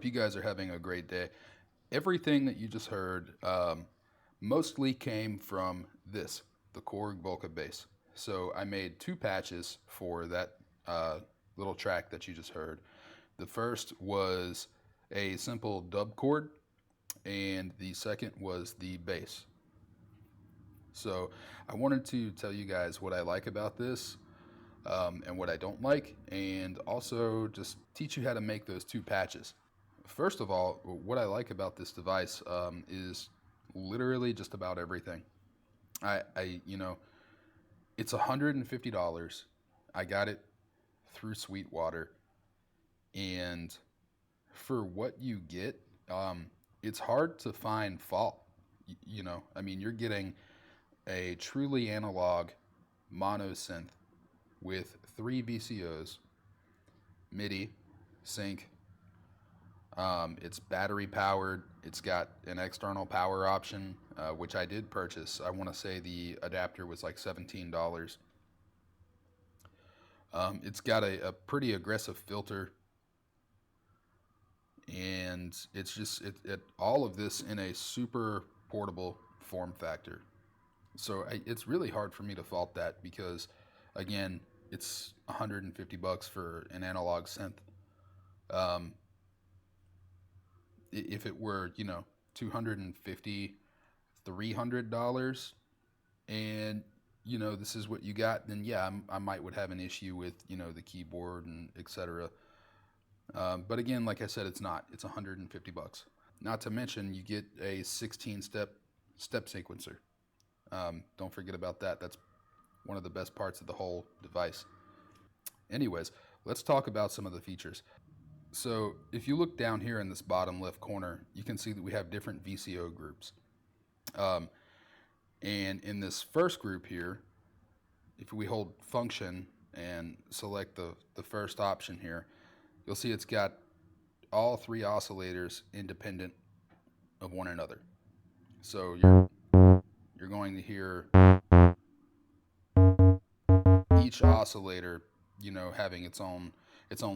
hope you guys are having a great day. Everything that you just heard mostly came from this, the Chord Volca bass. So I made two patches for that little track that you just heard. The first was a simple dub chord, and the second was the bass. So I wanted to tell you guys what I like about this and what I don't like, and also just teach you how to make those two patches. First of all, what I like about this device is literally just about everything. It's $150. I got it through Sweetwater, and for what you get, it's hard to find fault. You're getting a truly analog mono synth with 3 VCOs, MIDI, sync. It's battery powered. It's got an external power option, which I did purchase. I want to say the adapter was like $17. It's got a pretty aggressive filter, and it's just all of this in a super portable form factor. So it's really hard for me to fault that because, again, it's $150 for an analog synth. If it were, $250, $300, and this is what you got, then yeah, I might would have an issue with the keyboard and etc. But again, like I said, it's not. It's $150. Not to mention you get a 16-step sequencer. Don't forget about that. That's one of the best parts of the whole device. Anyways, let's talk about some of the features. So if you look down here in this bottom left corner, you can see that we have different VCO groups. And in this first group here, if we hold function and select the first option here, you'll see it's got all 3 oscillators independent of one another. So you're going to hear each oscillator, having its own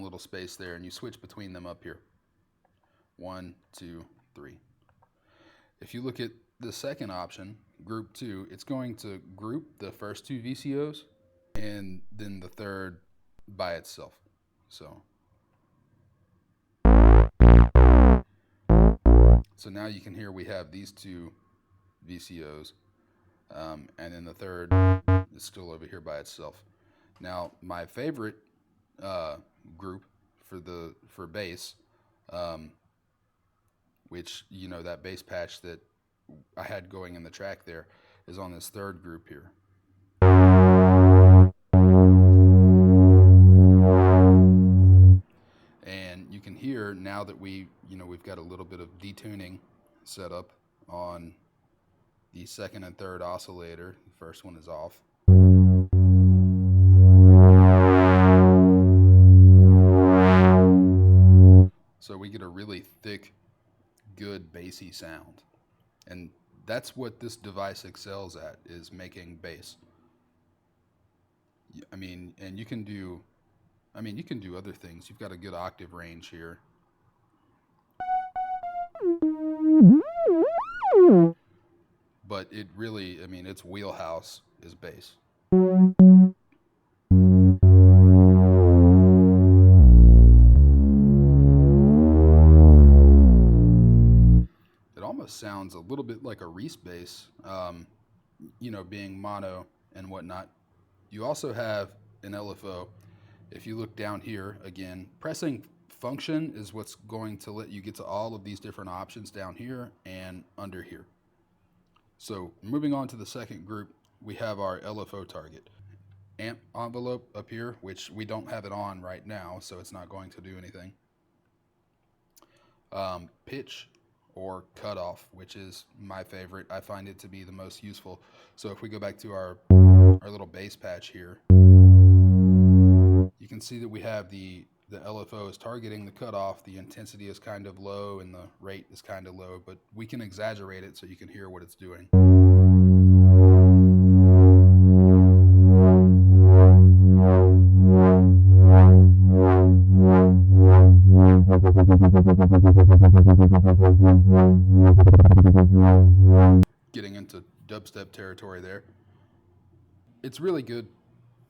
little space there, and you switch between them up here. 1, 2, 3. If you look at the second option, group 2, it's going to group the first 2 VCOs and then the third by itself. So now you can hear we have these 2 VCOs, and then the third is still over here by itself. Now, my favorite group for bass, which that bass patch that I had going in the track there, is on this third group here. And you can hear now that we've got a little bit of detuning set up on the second and third oscillator. The first one is off. So we get a really thick, good bassy sound. And that's what this device excels at, is making bass. And you can do other things. You've got a good octave range here. But it really, its wheelhouse is bass. It almost sounds a little bit like a Reese bass, being mono and whatnot. You also have an LFO. If you look down here, again, pressing function is what's going to let you get to all of these different options down here and under here. So moving on to the second group, we have our LFO target. Amp envelope up here, which we don't have it on right now, so it's not going to do anything. Pitch or cutoff, which is my favorite. I find it to be the most useful. So if we go back to our little bass patch here, you can see that we have the LFO is targeting the cutoff. The intensity is kind of low and the rate is kind of low, but we can exaggerate it so you can hear what it's doing. into dubstep territory there. It's really good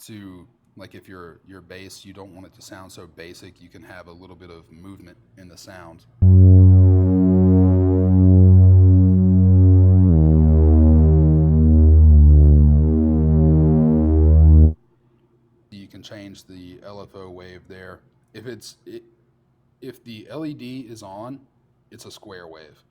to, like, if your bass, you don't want it to sound so basic, you can have a little bit of movement in the sound. You can change the LFO wave there. If the LED is on, it's a square wave.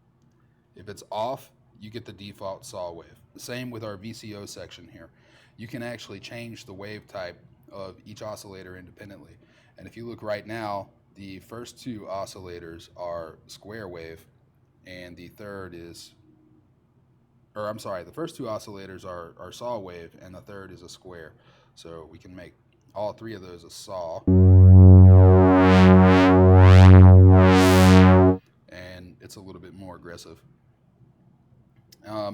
If it's off, you get the default saw wave. The same with our VCO section here. You can actually change the wave type of each oscillator independently. And if you look right now, the first two oscillators are square wave, and the third is, or I'm sorry, the first two oscillators are saw wave, and the third is a square. So we can make all three of those a saw. And it's a little bit more aggressive.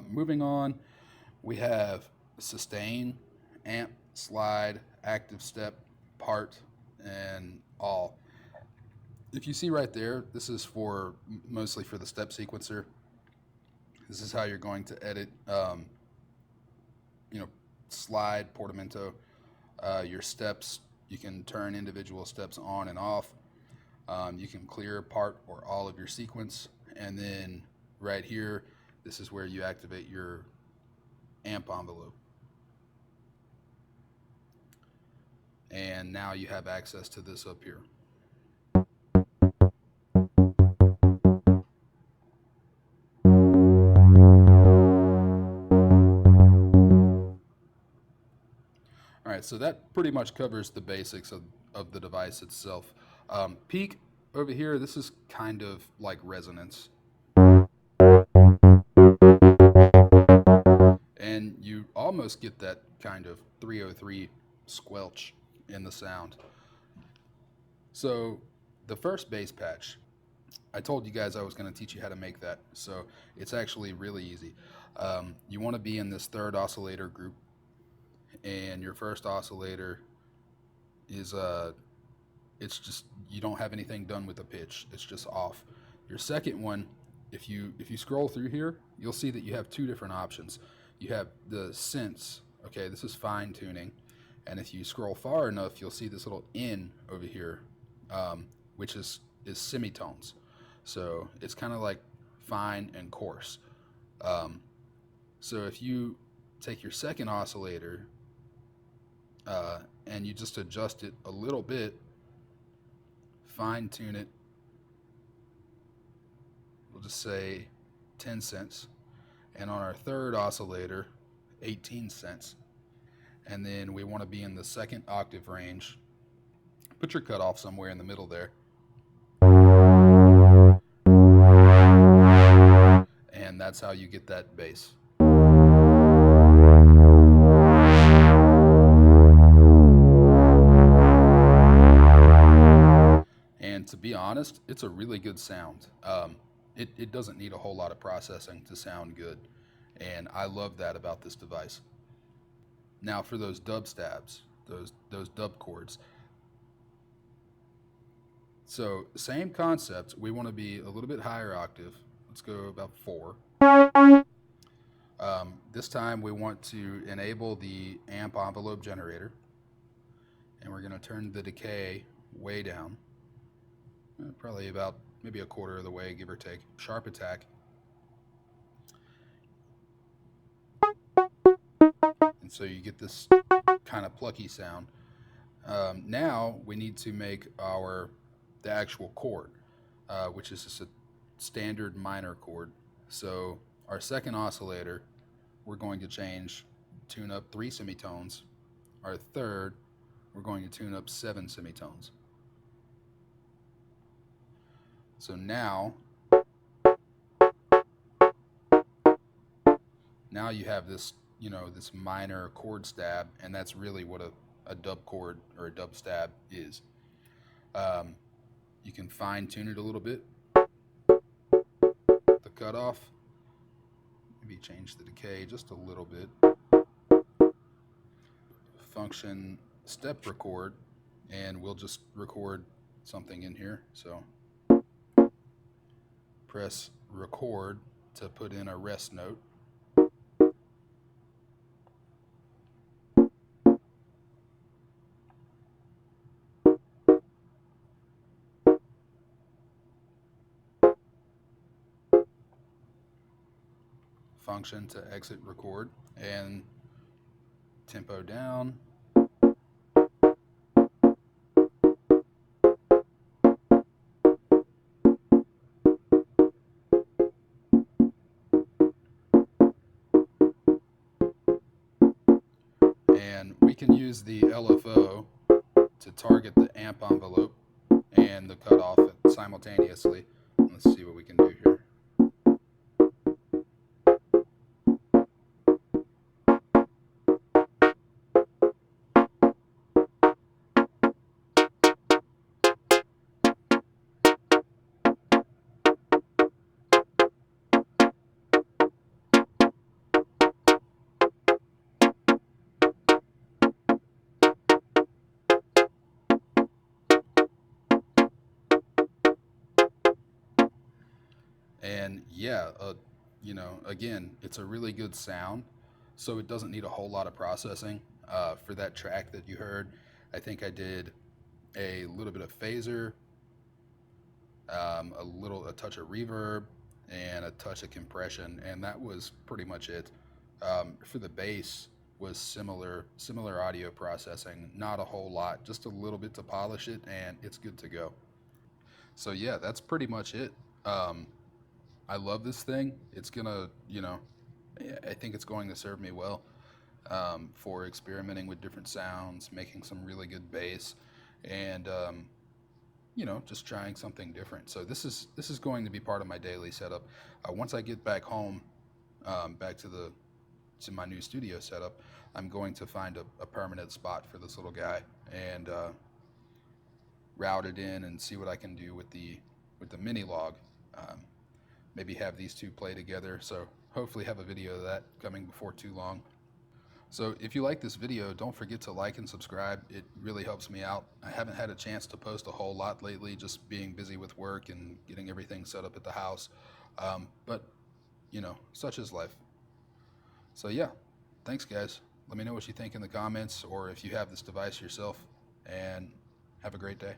Moving on, we have sustain, amp, slide, active step, part, and all. If you see right there, this is for mostly for the step sequencer. This is how you're going to edit, slide, portamento, your steps. You can turn individual steps on and off. You can clear part or all of your sequence, and then right here, this is where you activate your amp envelope. And now you have access to this up here. All right, so that pretty much covers the basics of the device itself. Peak over here, this is kind of like resonance. And you almost get that kind of 303 squelch in the sound. So the first bass patch, I told you guys I was going to teach you how to make that. So it's actually really easy. You want to be in this third oscillator group, and your first oscillator is it's just, you don't have anything done with the pitch, it's just off. Your second one, if you scroll through here, you'll see that you have two different options. You have the synths. Okay, this is fine tuning, and if you scroll far enough, you'll see this little N over here, which is semitones. So it's kind of like fine and coarse. So if you take your second oscillator and you just adjust it a little bit, fine tune it, we'll just say 10 cents, and on our third oscillator, 18 cents. And then we want to be in the second octave range. Put your cutoff somewhere in the middle there. And that's how you get that bass. And to be honest, it's a really good sound. It doesn't need a whole lot of processing to sound good, and I love that about this device. Now for those dub stabs, those dub chords. So same concept, we want to be a little bit higher octave. Let's go about 4. This time we want to enable the amp envelope generator, and we're going to turn the decay way down. Probably about maybe a quarter of the way, give or take. Sharp attack. And so you get this kind of plucky sound. Now we need to make the actual chord, which is just a standard minor chord. So our second oscillator, we're going to tune up 3 semitones. Our third, we're going to tune up 7 semitones. So now you have this, this minor chord stab, and that's really what a dub chord or a dub stab is. You can fine tune it a little bit. The cutoff, maybe change the decay just a little bit. Function step record, and we'll just record something in here. So press record to put in a rest note. function to exit record, and tempo down. And we can use the LFO to target the amp envelope and the cutoff simultaneously. Let's see what we can do here. And yeah, again, it's a really good sound, so it doesn't need a whole lot of processing. For that track that you heard, I think I did a little bit of phaser, a touch of reverb, and a touch of compression, and that was pretty much it. For the bass was similar audio processing, not a whole lot, just a little bit to polish it, and it's good to go. So yeah, that's pretty much it. I love this thing. It's gonna, I think it's going to serve me well for experimenting with different sounds, making some really good bass, and just trying something different. So this is going to be part of my daily setup. Once I get back home, back to my new studio setup, I'm going to find a permanent spot for this little guy and route it in and see what I can do with the mini log. Maybe have these two play together. So hopefully have a video of that coming before too long. So if you like this video, don't forget to like and subscribe. It really helps me out. I haven't had a chance to post a whole lot lately, just being busy with work and getting everything set up at the house. But, such is life. So yeah, thanks guys. Let me know what you think in the comments or if you have this device yourself, and have a great day.